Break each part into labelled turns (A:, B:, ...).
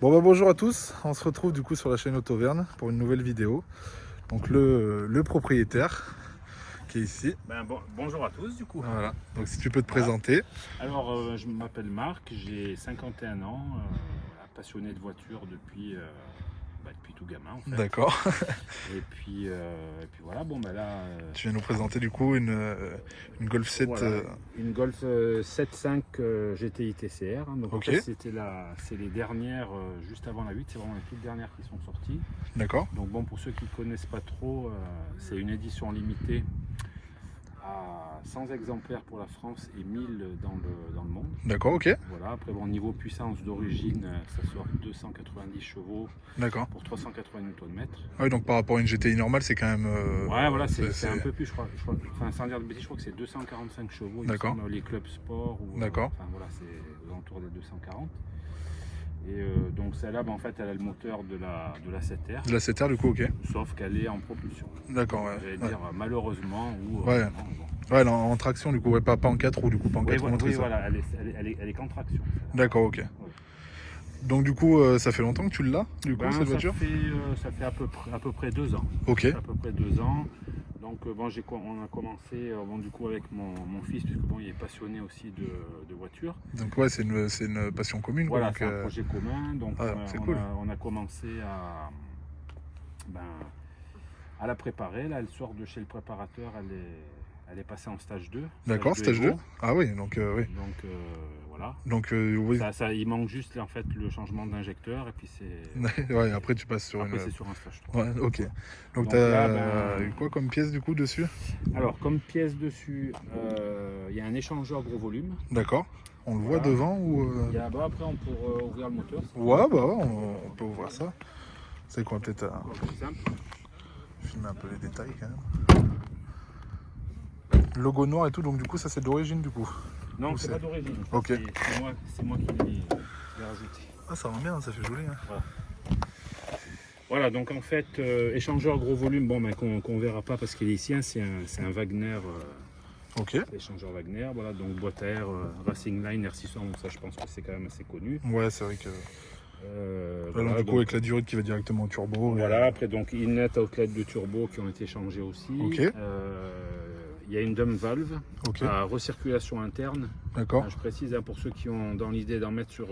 A: Bon bah bonjour à tous, on se retrouve du coup sur la chaîne Autoverne pour une nouvelle vidéo. Donc le propriétaire qui est ici.
B: Bonjour à tous du coup.
A: Voilà, donc si tu peux te
B: Voilà.
A: présenter.
B: Alors je m'appelle Marc, j'ai 51 ans, passionné de voiture depuis tout gamin en fait.
A: D'accord.
B: Et puis voilà, là
A: Tu viens nous présenter du coup une Golf 7.
B: voilà, une Golf 7.5 GTI TCR. Donc
A: Ok.
B: en fait, c'est les dernières, juste avant la 8, c'est vraiment les toutes dernières qui sont sorties.
A: D'accord.
B: Donc bon, pour ceux qui ne connaissent pas trop, c'est une édition limitée à 100 exemplaires pour la France et 1000 dans le monde.
A: D'accord, ok.
B: Voilà, après bon, niveau puissance d'origine, ça sort 290 chevaux
A: D'accord.
B: pour 380 Nm.
A: Ah oui, donc par rapport à une GTI normale, c'est quand même.
B: Ouais, voilà, c'est un peu plus, je crois, enfin, sans dire de bêtises, je crois que c'est 245 chevaux. Il me
A: D'accord.
B: semble, les clubs sport, ou,
A: D'accord.
B: enfin voilà, c'est aux alentours des 240. Et donc celle-là, en fait, elle a le moteur de la 7R,
A: De la 7R du coup, ok.
B: sauf qu'elle est en propulsion.
A: D'accord, ouais.
B: J'allais
A: Ouais.
B: dire malheureusement, ou
A: Ouais.
B: non, bon.
A: Ouais, en traction du coup, ouais, pas en 4 roues du coup, pas en 4 roues
B: Oui,
A: motrices.
B: voilà, elle est qu'en traction.
A: D'accord, ok. Donc du coup, ça fait longtemps que tu l'as, du coup, cette voiture?
B: Ça fait à peu près 2 ans.
A: Ok.
B: À peu près 2 ans. Donc on a commencé du coup avec mon fils, puisque il est passionné aussi de voitures.
A: Donc ouais, c'est une passion commune.
B: Voilà,
A: quoi,
B: c'est
A: donc,
B: un projet commun. Donc
A: c'est cool.
B: on a commencé à la préparer. Là, elle sort de chez le préparateur, elle est passée en stage 2.
A: D'accord, stage 2.
B: Evo.
A: Ah oui, donc oui.
B: Donc voilà.
A: Donc oui.
B: Il manque juste en fait le changement d'injecteur, et puis c'est
A: Ouais, après tu passes sur
B: après
A: une.
B: c'est sur un stage 3.
A: Ouais, ok. Donc
B: Donc
A: t'as
B: là,
A: eu quoi comme pièce du coup dessus?
B: Alors, comme pièce dessus, il y a un échangeur gros volume.
A: D'accord. On le voit
B: Voilà.
A: devant ou
B: Après, on peut ouvrir le moteur.
A: Ouais, bah ouais, on peut ouvrir ça. C'est quoi, peut-être
B: C'est simple.
A: filmer un peu les détails quand même. Logo noir et tout, donc du coup ça c'est d'origine du coup.
B: Non,
A: Ou
B: c'est pas d'origine.
A: Ok.
B: C'est moi qui l'ai rajouté.
A: Ah, ça rend bien, ça fait joli. Hein.
B: Voilà, donc en fait, échangeur gros volume, qu'on verra pas parce qu'il est ici, hein, c'est un Wagner,
A: Ok.
B: échangeur Wagner. Voilà, donc boîte à air Racing Line R600, donc ça je pense que c'est quand même assez connu.
A: Ouais, c'est vrai que.
B: Voilà,
A: du coup, avec la durite qui va directement au turbo.
B: Voilà, après donc inlet, outlet de turbo qui ont été changés aussi.
A: Ok.
B: Il y a une dump valve
A: Ok.
B: à recirculation interne.
A: D'accord.
B: Je précise pour ceux qui ont dans l'idée d'en mettre sur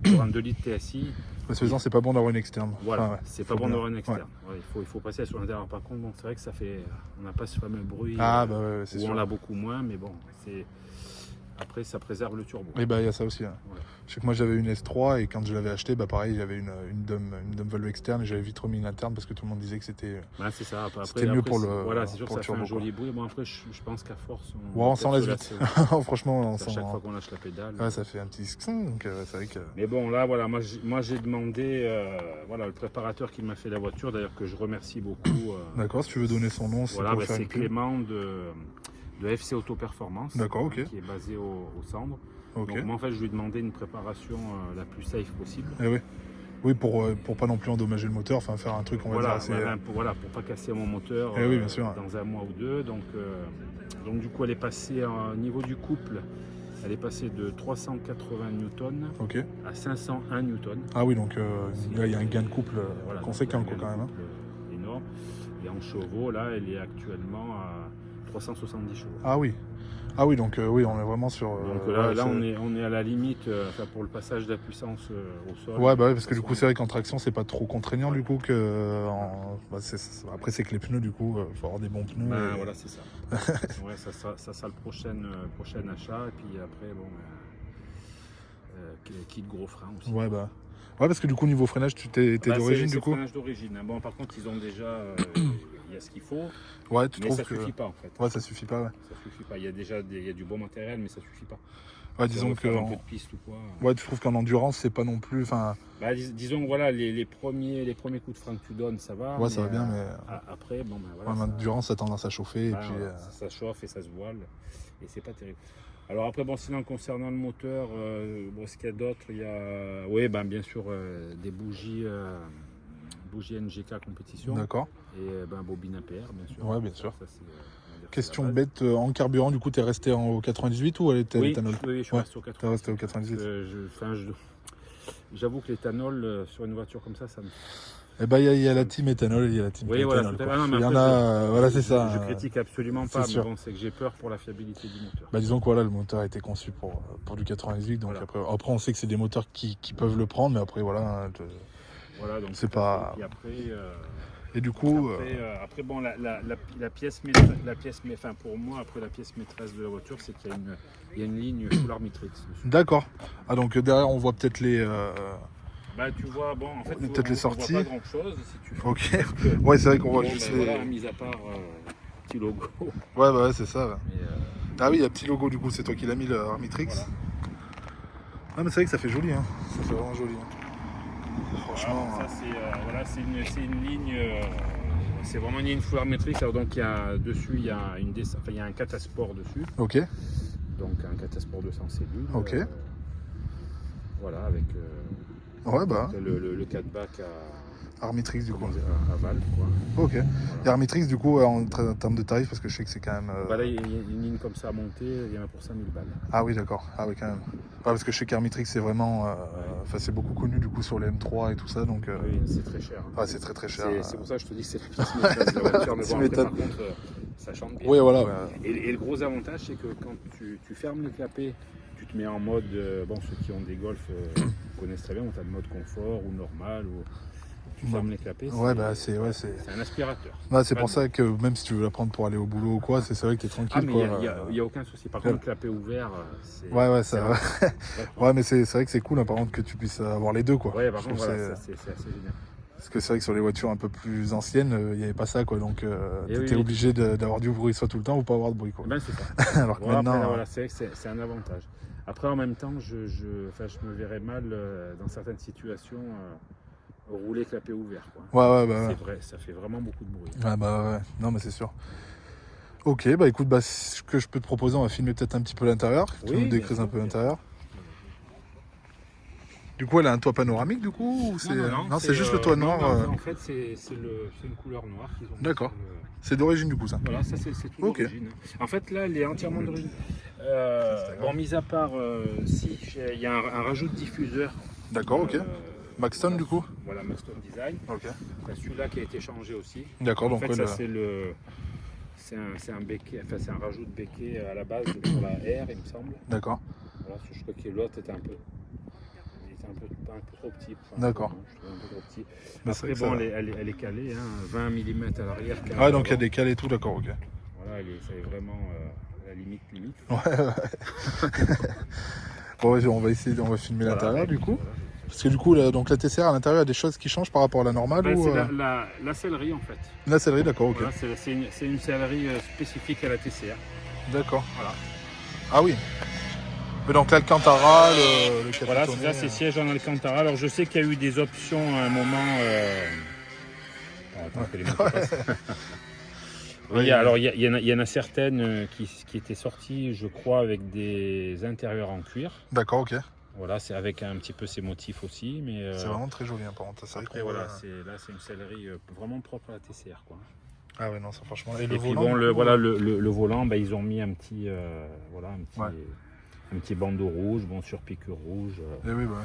B: un 2 litres TSI.
A: Parce que c'est pas bon d'avoir une externe.
B: Voilà,
A: Enfin, ouais,
B: c'est
A: faut
B: pas bon
A: bien.
B: d'avoir une externe. Ouais, il faut passer sur l'intérieur. Par contre, c'est vrai que on n'a pas ce fameux bruit.
A: Ah bah ouais, c'est
B: où
A: sûr.
B: on l'a beaucoup moins, mais bon, après ça préserve le turbo.
A: Et bah il y a ça aussi. Hein.
B: Ouais.
A: Je sais que moi j'avais une S3 et quand je l'avais acheté, bah pareil, j'avais une dump valve externe et j'avais vite remis une interne parce que tout le monde disait que c'était.
B: Ouais, c'est ça.
A: C'était mieux pour le.
B: Voilà, c'est sûr que
A: pour
B: ça
A: le
B: fait un
A: turbo,
B: joli bruit. Bon, après, je pense qu'à force,
A: Ouais, on s'en laisse
B: peut-être
A: vite.
B: se lasser.
A: Franchement, on
B: À
A: s'en.
B: chaque fois qu'on lâche la pédale.
A: Ouais, ça fait un petit skunk, donc c'est vrai que.
B: Mais bon, là, voilà, moi j'ai demandé, le préparateur qui m'a fait la voiture, d'ailleurs que je remercie beaucoup.
A: D'accord, si tu veux donner son nom, c'est
B: Voilà,
A: pour faire
B: c'est
A: une pub.
B: Clément de FC Auto Performance.
A: D'accord, ok.
B: Qui est basé au Cendres.
A: Ok.
B: Donc moi en fait je lui ai demandé une préparation la plus safe possible.
A: Eh oui. Oui, pour pas non plus endommager le moteur, enfin faire un truc, on va dire assez.
B: Pour pas casser mon moteur
A: Eh oui, bien sûr.
B: dans un mois ou deux. Donc du coup elle est passée au niveau du couple, elle est passée de 380 newtons
A: Ok.
B: à 501 newtons.
A: Ah oui, donc là il y a un gain de couple
B: Voilà,
A: conséquent
B: donc,
A: quoi, quand même. Hein.
B: Énorme. Et en chevaux là elle est actuellement à 370 chevaux.
A: Ah oui. Ah oui, donc oui, on est vraiment sur.
B: Donc là on est à la limite pour le passage de la puissance au sol.
A: Ouais, bah ouais, parce que du coup c'est vrai qu'en traction c'est pas trop contraignant du coup que. Après c'est que les pneus du coup, faut avoir des bons pneus. et-
B: Voilà, c'est ça. Ouais, ça sera le prochain achat. Et puis après, kit gros frein aussi.
A: Ouais, bah. Ouais, parce que du coup niveau freinage, t'es d'origine du coup.
B: Freinage d'origine. Bon, par contre, ils ont déjà. Il y a ce qu'il faut.
A: Ouais, tu
B: Mais
A: trouves
B: ça
A: que.
B: suffit pas en fait.
A: Ouais, ça suffit pas, ouais.
B: Ça suffit pas. Il y a déjà il y a du bon matériel, mais ça suffit pas.
A: Ouais,
B: Si
A: disons
B: on veut
A: que.
B: faire un peu de piste ou quoi.
A: Ouais, tu trouves qu'en endurance c'est pas non plus. Enfin.
B: Disons que voilà, les premiers coups de frein que tu donnes, ça va.
A: Ouais, ça va bien, mais.
B: Après,
A: Ouais, en endurance ça a tendance à chauffer et puis.
B: ça chauffe et ça se voile. Et c'est pas terrible. Alors après, sinon concernant le moteur, ce qu'il y a d'autre, il y a, oui, bien sûr, des bougies NGK compétition.
A: D'accord.
B: Et bobine APR, bien sûr.
A: Ouais, bien sûr.
B: Ça, on va dire
A: Question
B: c'est la base.
A: bête, en carburant, du coup, t'es resté au 98 ou elle était à
B: Oui,
A: l'éthanol?
B: je suis
A: Ouais,
B: resté au
A: t'es resté au 98.
B: j'avoue que l'éthanol sur une voiture comme ça me...
A: Eh ben, il y a la team éthanol et il y a la team
B: Oui, voilà,
A: éthanol.
B: ah non, mais
A: Il y en
B: après,
A: a, voilà, c'est ça.
B: Je critique absolument
A: c'est
B: pas, mais
A: sûr.
B: bon, c'est que j'ai peur pour la fiabilité du moteur.
A: Bah, disons que voilà, le moteur a été conçu pour du 98, donc
B: Voilà.
A: après on sait que c'est des moteurs qui peuvent le prendre, mais après voilà,
B: Voilà, donc
A: c'est pas...
B: Et après,
A: Et du coup,
B: après bon, la pièce enfin pour moi, après la pièce maîtresse de la voiture, c'est qu'il y a une ligne Full Armitrix dessus.
A: d'accord. Ah, donc derrière on voit peut-être les...
B: Bah tu vois, bon, en fait,
A: peut-être les sorties.
B: On voit pas grand chose si tu fais.
A: Ok. Ouais, c'est vrai qu'on voit juste les...
B: Voilà, mis à part petit logo.
A: Ouais, bah ouais, c'est ça. Ouais.
B: Mais,
A: Ah oui, il y a un petit logo, du coup, c'est toi qui l'as mis, le Armitrix.
B: Voilà.
A: Ah, mais c'est vrai que ça fait joli, hein. Ça fait vraiment joli. Hein. Franchement.
B: Voilà, ça c'est une ligne, c'est vraiment une ligne Full Armitrix. Alors donc il y a dessus, il y a il y a un catasport dessus.
A: Ok.
B: Donc un catasport 200 cellules.
A: Ok.
B: Voilà, avec
A: Ouais, bah.
B: le 4-bac
A: Armitrix, du coup.
B: à valve, quoi.
A: Ok. Et Armitrix, du coup, en termes de tarifs, parce que je sais que c'est quand même.
B: Bah là, il y a une ligne comme ça à monter, il y en a pour 5000 balles.
A: Ah oui, d'accord. Ah oui, quand même. Ouais, parce que je sais qu'Armitrix, c'est vraiment. Enfin, c'est beaucoup connu, du coup, sur les M3 et tout ça, donc.
B: Oui, c'est très cher.
A: Ouais, c'est très très cher.
B: C'est pour ça que je te dis que c'est la pièce maîtresse de la voiture. Mais bon, après, par contre, ça chante bien.
A: Oui, voilà.
B: Et le gros avantage, c'est que quand tu fermes le clapet, tu te mets en mode. Bon, ceux qui ont des Golf connaissent très bien, on a le mode confort ou normal. Ou tu fermes les clapets.
A: Ouais, bah c'est
B: un aspirateur.
A: Ouais, c'est pour ça que même si tu veux la prendre pour aller au boulot ou quoi, c'est vrai que tu es tranquille.
B: Ah, mais il n'y a aucun souci. Par contre, le clapet ouvert, c'est.
A: Ouais, ça. Ouais, mais c'est vrai que c'est cool, hein, par contre, que tu puisses avoir les deux, quoi.
B: Ouais, par contre, voilà, c'est assez génial.
A: Parce que c'est vrai que sur les voitures un peu plus anciennes, il n'y avait pas ça, quoi. Donc, tu étais
B: oui,
A: obligé d'avoir du bruit soit tout le temps ou pas avoir de bruit, quoi.
B: Ben, c'est ça.
A: Alors que
B: bon,
A: maintenant.
B: Après, là, voilà, c'est vrai que c'est un avantage. Après, en même temps, je me verrais mal dans certaines situations rouler clapet ouvert, quoi.
A: Ouais, bah.
B: C'est vrai, ça fait vraiment beaucoup de bruit.
A: Ouais, bah ouais. Non, mais c'est sûr. Ok, bah écoute, bah, ce que je peux te proposer, on va filmer peut-être un petit peu l'intérieur. Tu nous décrises un peu l'intérieur. Du coup, elle a un toit panoramique, du coup ou Non, c'est juste le toit noir.
B: Non, en fait, c'est une couleur noire qu'ils ont.
A: D'accord. C'est d'origine, du coup, ça.
B: Voilà, ça c'est tout d'origine. En fait, là, elle est entièrement d'origine. Bon, mis à part, si, il y a un rajout de diffuseur.
A: D'accord, ok. Maxton, du coup.
B: Voilà, Maxton Design.
A: Ok.
B: Celui-là qui a été changé aussi.
A: D'accord, donc
B: en fait, ça c'est un béquet, enfin c'est un rajout de béquet à la base pour la R, il me semble.
A: D'accord.
B: Voilà, je crois que l'autre était un peu trop petit.
A: D'accord.
B: Un peu trop petit.
A: Bah,
B: après, bon, elle est calée, hein, 20 mm à l'arrière.
A: Ah, donc il y a des cales et tout, d'accord, ok.
B: Voilà, ça est vraiment à la limite.
A: Ouais. Bon, on va essayer, on va filmer l'intérieur, du coup.
B: Voilà.
A: Parce que du coup, la TCR à l'intérieur, il y a des choses qui changent par rapport à la normale ou...
B: C'est la sellerie, en fait.
A: La sellerie, d'accord, ok.
B: Voilà, c'est une sellerie spécifique à la TCR.
A: D'accord.
B: Voilà.
A: Ah oui. Mais donc l'Alcantara, le capitone.
B: Voilà, c'est ça, c'est siège en Alcantara. Alors je sais qu'il y a eu des options à un moment. Attends, que les mots passent. Oui, alors il y en a certaines qui étaient sorties, je crois, avec des intérieurs en cuir.
A: D'accord, ok.
B: Voilà, c'est avec un petit peu ces motifs aussi, mais.
A: C'est vraiment très joli, hein, par contre.
B: Après, voilà, c'est une sellerie vraiment propre à la TCR, quoi.
A: Ah ouais, non, ça franchement.
B: Et le volant, bon, le volant, bah, ils ont mis un petit, un petit bandeau rouge, bon, sur piqûre rouge.
A: Et oui, bah.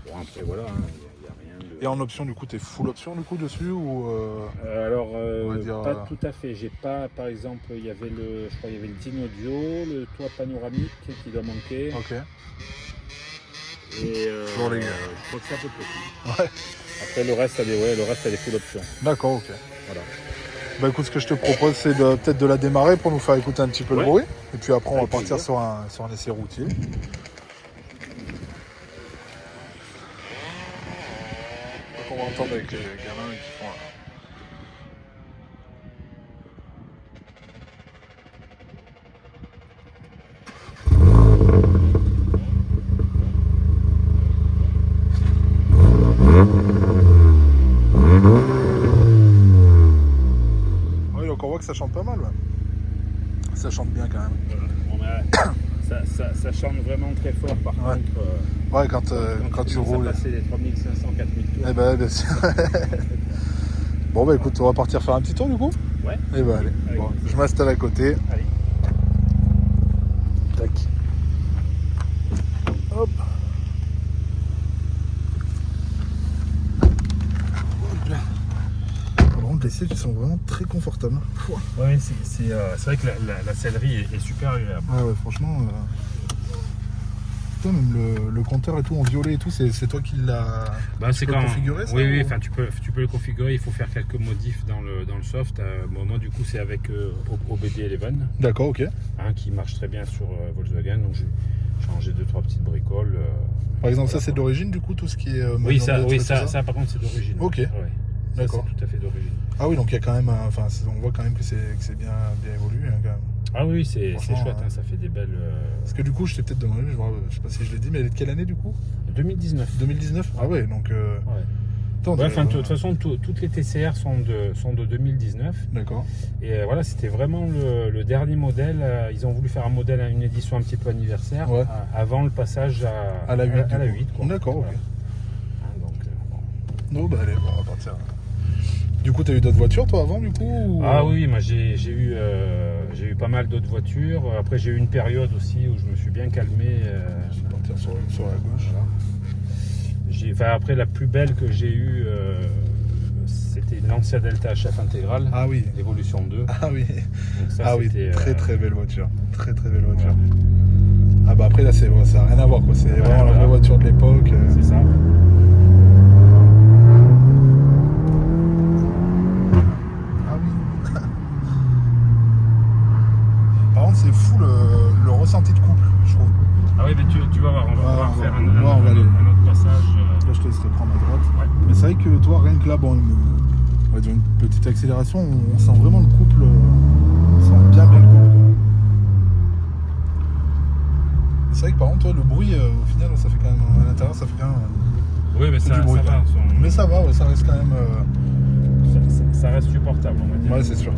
B: Bon, après, voilà, il n'y a rien de.
A: Et en option, du coup, t'es full option, du coup, dessus ou
B: alors,
A: dire,
B: pas tout à fait. J'ai pas, par exemple, je crois qu'il y avait le Dino Audio, le toit panoramique qui doit manquer.
A: Ok.
B: Et
A: je crois
B: que c'est à peu près tout.
A: Ouais.
B: Après, le reste, elle est full option.
A: D'accord, ok.
B: Voilà.
A: Bah écoute, ce que je te propose, c'est peut-être de la démarrer pour nous faire écouter un petit peu le bruit. Et puis après, on va partir sur un essai routier. Donc on va entendre avec les gamins qui font... Oui, donc on voit que ça chante pas mal. Ouais. Ça chante bien quand même.
B: Ça chante vraiment très fort par contre.
A: Ouais, quand tu roules.
B: Passer les 3500, 4000 tours.
A: Eh ben, bien sûr. Bon, bah écoute, on va partir faire un petit tour du coup.
B: Ouais.
A: Eh ben, allez. Bon, je m'installe à côté.
B: Allez.
A: Tac. Hop. contre, les sièges ils sont vraiment très confortables. Pouah.
B: Ouais, c'est vrai que la sellerie est super agréable.
A: Ah ouais, franchement. Putain, même le compteur et tout en violet et tout, c'est toi qui l'as configuré ça,
B: oui,
A: ou...
B: enfin tu peux le configurer, il faut faire quelques modifs dans le soft. Moi du coup c'est avec OBD11.
A: D'accord, ok.
B: Qui marche très bien sur Volkswagen, donc j'ai changé 2-3 petites bricoles.
A: Par exemple,
B: voilà,
A: ça c'est d'origine du coup, tout ce qui est.
B: Oui, ça par contre c'est d'origine.
A: Ok.
B: Ouais.
A: D'accord.
B: C'est tout à fait d'origine.
A: Ah oui, donc il y a quand même. Enfin, on voit quand même que c'est bien évolué hein, quand même.
B: Ah oui, c'est chouette, ça fait des belles.
A: Parce que du coup, je t'ai peut-être demandé, je sais pas si je l'ai dit, mais elle est de quelle année du coup?
B: 2019.
A: 2019. Ah ouais, donc.
B: Ouais. De toute façon, toutes les TCR sont de 2019.
A: D'accord.
B: Et voilà, c'était vraiment le dernier modèle. Ils ont voulu faire un modèle à une édition un petit peu anniversaire, avant le passage à la 8.
A: D'accord, ok.
B: Voilà. Donc, bon.
A: Non, bah allez, bon, on va partir. Du coup, t'as eu d'autres voitures toi avant du coup ou...
B: Ah oui, moi j'ai eu pas mal d'autres voitures. Après, j'ai eu une période aussi où je me suis bien calmé.
A: Je vais partir sur la gauche.
B: Voilà. Après, la plus belle que j'ai eue, c'était une Lancia Delta HF intégrale.
A: Ah oui.
B: L'évolution 2.
A: Ah oui.
B: Donc ça,
A: très belle voiture. Très belle voiture. Voilà. Ah bah après là, ça n'a rien à voir quoi. C'est vraiment la vraie voiture de l'époque.
B: C'est ça.
A: C'est fou le ressenti de couple, je trouve.
B: Ah oui, mais tu vas voir, on va faire un
A: autre
B: passage.
A: Là, je te laisserai prendre à droite. Ouais. Mais c'est vrai que toi, rien que là, bon, on va dire une petite accélération, on sent vraiment le couple. On sent bien le couple. C'est vrai que par contre, toi, le bruit, au final, ça fait quand même, à l'intérieur, ça fait quand même.
B: Oui, mais ça
A: bruit,
B: va.
A: Mais ça va, ouais, ça reste quand même.
B: Ça reste supportable, on va dire.
A: Ouais, c'est sûr.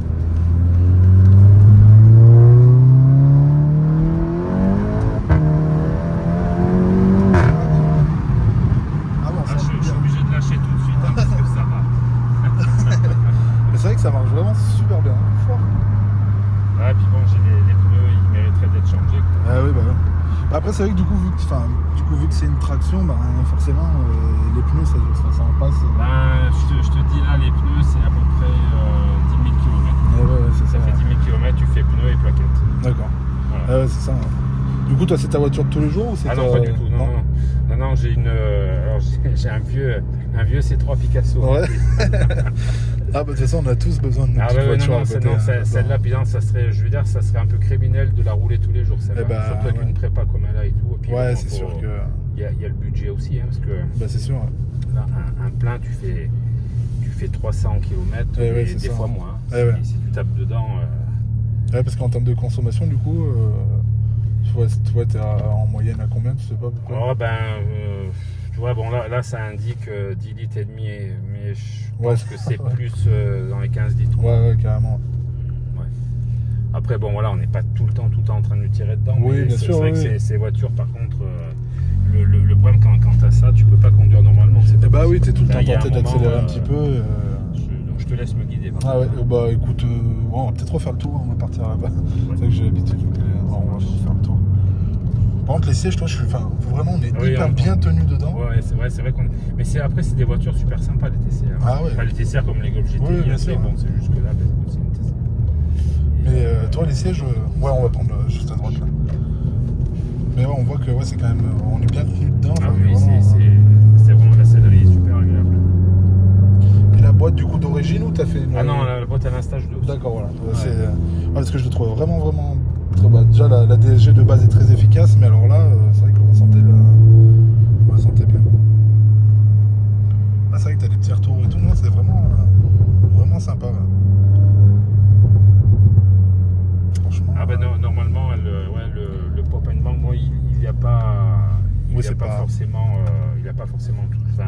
A: C'est vrai que ça marche vraiment super bien.
B: Ouais, puis bon, j'ai les pneus, ils mériteraient d'être changés.
A: Ah oui, bah ouais. Après, c'est vrai que du coup, vu que c'est une traction, bah, forcément, les pneus, ça en passe.
B: Je te dis là, les pneus, c'est à peu près 10 000 km.
A: Ouais,
B: ça fait 10 000 km, tu fais pneus et plaquettes.
A: D'accord.
B: Voilà.
A: Ouais, c'est ça. Ouais. Du coup, toi, c'est ta voiture de tous les jours ou c'est
B: non, pas du tout. Non, j'ai un vieux C3 Picasso.
A: Ouais. Ah bah de toute façon on a tous besoin de notre voiture.
B: Celle-là, ça serait, je veux dire, ça serait un peu criminel de la rouler tous les jours. Surtout avec une prépa comme elle a et tout. Et puis,
A: ouais, c'est sûr que.
B: Il y a le budget aussi, parce que.
A: Bah c'est sûr.
B: Là, un plein, tu fais 300 km et des fois moins. Si tu tapes dedans.
A: Ouais, parce qu'en termes de consommation, du coup, toi, t'es en moyenne à combien, tu sais pas pourquoi?
B: Tu vois, bon là ça indique 10 litres et demi, mais je pense que c'est plus dans les 15 litres.
A: Ouais, carrément.
B: Ouais. Après, bon voilà, on n'est pas tout le temps en train de lui tirer dedans.
A: Oui, bien sûr.
B: C'est vrai que ces voitures, par contre, le problème quand t'as ça, tu peux pas conduire normalement.
A: Bah oui, t'es tout le temps tenté d'accélérer un petit peu.
B: Donc je te laisse me guider.
A: Ah ouais, bah écoute, on va peut-être refaire le tour, on va partir là-bas. C'est vrai que j'ai l'habitude, on va refaire le tour. Par contre, les sièges, toi, vraiment, on est hyper bien tenu dedans.
B: Ouais, c'est vrai qu'on. Mais après, c'est des voitures super sympas, les TCR.
A: Ah ouais.
B: Enfin, les TCR comme les Golf GTI.
A: Oui, bien sûr.
B: Bon, c'est juste que là, c'est une TCR.
A: Mais toi, les sièges, on va prendre juste à droite là. Mais ouais, on voit que c'est quand même, on est bien tenu dedans.
B: Ah oui, c'est vraiment, la sellerie est super agréable.
A: Et la boîte du coup d'origine ou t'as fait une...
B: Ah non, la boîte à un stage 2.
A: D'accord, voilà. Ouais. Parce que je le trouve vraiment très bas. Déjà la DSG de base est très efficace, mais alors là, c'est vrai qu'on sentait bien. Ah, c'est vrai que t'as des petits retours et tout, non, c'est vraiment sympa. Là. Franchement.
B: Ah bah normalement, le pop and bang, moi, il n'y a pas. Il n'a pas forcément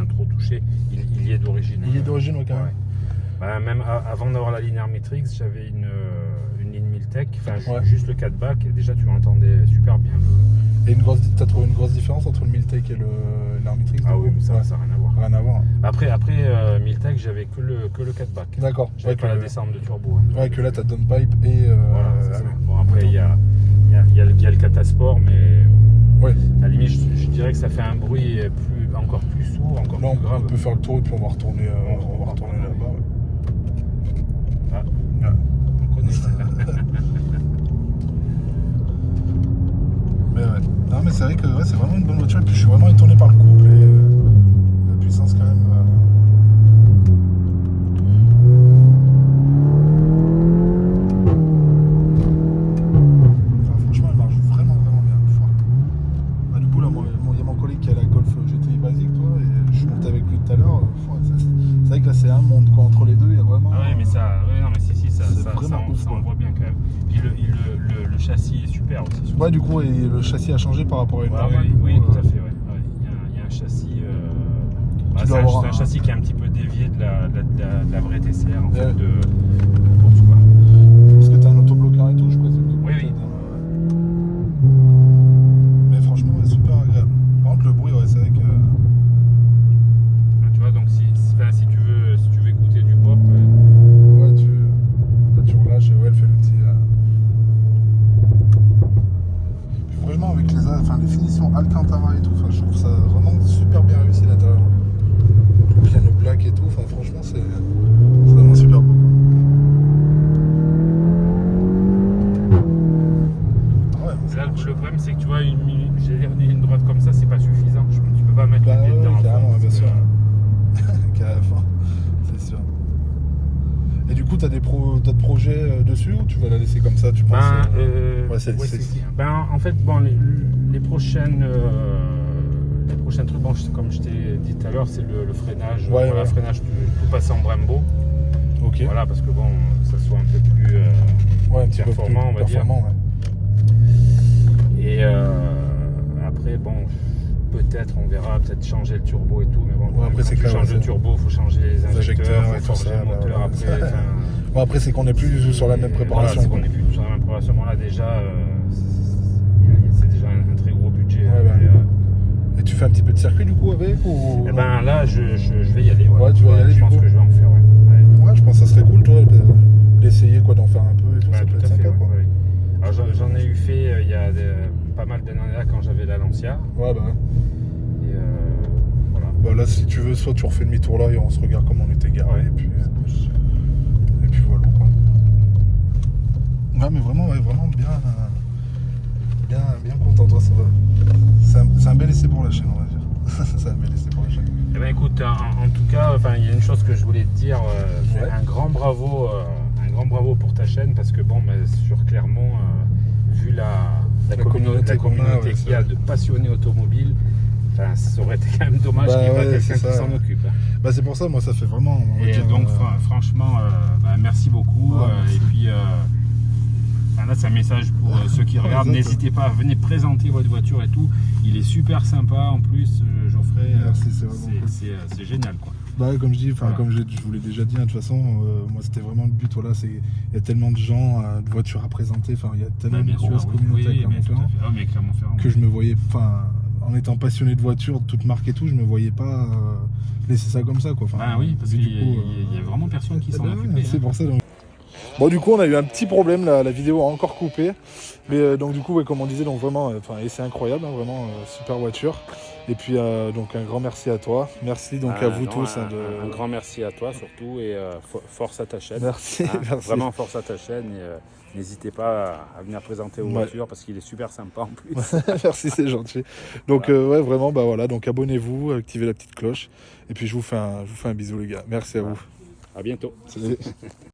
B: trop touché. Il y est d'origine.
A: Il y est d'origine, quand même.
B: Bah, même avant d'avoir la linéaire Matrix, j'avais une ligne Miltech, juste le 4-back, et déjà tu l'entendais super bien.
A: Et t'as trouvé une grosse différence entre le Miltech et le Matrix?
B: Ah oui, mais ça n'a rien à voir.
A: Rien à voir.
B: Après Miltech, j'avais que le 4-back.
A: D'accord.
B: J'avais pas la descente de turbo.
A: Ouais, que là t'as downpipe et.
B: Voilà, bon, après il y a le Catasport, mais.
A: Ouais.
B: À la limite, je dirais que ça fait un bruit encore plus sourd, encore plus grave.
A: On peut faire le tour et puis on va retourner là-bas. Ouais.
B: Ah,
A: Ouais.
B: on connaît.
A: Mais ouais. Non, mais c'est vrai que ouais, c'est vraiment une bonne voiture. Et puis je suis vraiment étonné par le couple et la puissance quand même. Enfin, franchement, elle marche vraiment, vraiment bien. Fort. Bah, du coup, là, il y a mon collègue qui a la Golf GTI basique, toi, et je suis monté avec lui tout à l'heure. C'est vrai que là, c'est un monde quoi. Entre les deux, il y a vraiment.
B: Ah ouais, mais ça, ouais, non, mais si, ça,
A: c'est
B: ça,
A: vraiment
B: ça,
A: ouf,
B: ça
A: quoi.
B: on voit bien quand même. Puis le châssis est super aussi.
A: Ouais, du coup, et le châssis a changé par rapport à une
B: Ouais,
A: normale.
B: oui,
A: du coup,
B: tout à fait. Ouais. Ouais. Il y a un châssis. Bah,
A: Tu
B: c'est
A: dois avoir
B: un
A: un-
B: châssis qui est un petit peu dévié de la vraie TCR en fait,
A: Ouais.
B: de course quoi.
A: Parce que t'as un autobloquant et tout, je présume. Du coup,
B: Oui, oui.
A: Mais franchement, ouais, super agréable. Par contre, le bruit, ouais, c'est vrai que.
B: Tu vois, donc si tu veux écouter du pop,
A: Ouais, là, tu relâches et ouais, elle fait le petit. Puis franchement, avec les finitions Alcantara et tout, je trouve ça vraiment super bien réussi l'intérieur. Le piano black et tout, franchement, c'est vraiment super beau. Quoi. Ah ouais, mais ça
B: là
A: marche.
B: le problème c'est que tu vois une ligne droite comme ça, c'est pas suffisant. Tu peux pas mettre
A: Bah
B: les pieds
A: ouais,
B: dedans.
A: carrément,
B: parce
A: bien
B: que-
A: sûr. Carrément, c'est sûr. Et du coup, t'as d'autres projets dessus ou tu vas la laisser comme ça, tu penses ouais, c'est-
B: En fait, bon, les prochaines trucs, bon, comme je t'ai dit tout à l'heure, c'est le freinage.
A: Ouais,
B: Voilà,
A: ouais.
B: freinage, tout passer en Brembo.
A: Ok.
B: Voilà, parce que bon, ça soit un peu plus
A: Ouais, un petit peu plus
B: performant, on va dire.
A: performant, ouais.
B: Et après, bon, peut-être, on verra, peut-être changer le turbo et tout, mais bon,
A: Ouais, après,
B: quand
A: c'est
B: tu
A: clair,
B: changes
A: ouais,
B: le turbo, il faut changer les injecteurs,
A: ouais,
B: faut
A: tout
B: forger
A: ça,
B: le moteur
A: bah,
B: après.
A: ouais.
B: enfin,
A: Bon, après, c'est qu'on n'est plus du tout sur la même préparation.
B: Voilà, c'est
A: quoi.
B: qu'on n'est plus sur la même préparation. Bon, là, déjà, c'est déjà un très gros budget.
A: Ouais,
B: hein,
A: bah.
B: mais,
A: Et tu fais un petit peu de circuit du coup avec ou...
B: eh ben là, je vais y aller.
A: Ouais, tu vas y aller,
B: je
A: du
B: pense
A: coup.
B: que je vais en faire. Ouais.
A: Ouais, je pense que ça serait cool, toi, d'essayer quoi, d'en faire un peu et tout,
B: Ouais,
A: ça peut
B: tout
A: être
B: à fait,
A: sympa, quoi.
B: ouais. Alors, j'en ai eu fait il y a pas mal d'années là quand j'avais la Lancia.
A: Ouais, bah.
B: Et voilà.
A: Bah là, si tu veux, soit tu refais demi-tour là et on se regarde comment on était garé,
B: Ouais.
A: et puis voilà, quoi. Ouais, mais vraiment, bien content, toi, ça va. C'est un bel essai pour la chaîne, on va dire. C'est un bel essai pour la chaîne.
B: Eh ben écoute, en tout cas, il y a une chose que je voulais te dire, c'est
A: Ouais.
B: un grand bravo pour ta chaîne parce que bon, sur Clermont, vu la communauté
A: qu'on a, ouais,
B: qu'il y a de passionnés automobiles, ça aurait été quand même dommage
A: Bah
B: qu'il n'y ait
A: ouais,
B: pas quelqu'un
A: c'est
B: qui
A: ça.
B: s'en occupe. Hein.
A: Bah c'est pour ça, moi ça fait vraiment. On va
B: Et
A: dire,
B: donc franchement, merci beaucoup.
A: Ouais, merci.
B: Et puis là, c'est un message pour ceux qui regardent.
A: Exact.
B: N'hésitez pas à venir présenter votre voiture et tout. Il est super sympa en plus, Geoffrey.
A: Merci, c'est vraiment cool.
B: C'est génial quoi.
A: Bah comme je dis,
B: Voilà.
A: comme je vous l'ai déjà dit, hein, de toute façon, moi c'était vraiment le but. Voilà, il y a tellement de gens, de voitures à présenter. Il y a tellement de grosses communautés à Clermont-Ferrand
B: mais Clermont-Ferrand.
A: que je me voyais, en étant passionné de voitures, de toutes marques et tout, je me voyais pas laisser ça comme ça, quoi.
B: Oui, parce
A: mais
B: qu'il
A: du coup,
B: y a vraiment personne qui s'en
A: bah,
B: occupe.
A: c'est pour ça. Donc. Bon, du coup, on a eu un petit problème, la vidéo a encore coupé. Mais donc, du coup, ouais, comme on disait, donc vraiment, et c'est incroyable, hein, vraiment, super voiture. Et puis, donc, un grand merci à toi. Merci donc à vous tous.
B: Un grand merci à toi surtout et force à ta chaîne.
A: Merci,
B: Hein,
A: merci.
B: vraiment force à ta chaîne et n'hésitez pas à venir présenter vos voitures parce qu'il est super sympa en plus.
A: Merci, c'est gentil. Donc, ouais, vraiment, bah voilà, donc abonnez-vous, activez la petite cloche. Et puis, je vous fais un bisou, les gars. Merci à vous.
B: À bientôt.
A: Salut.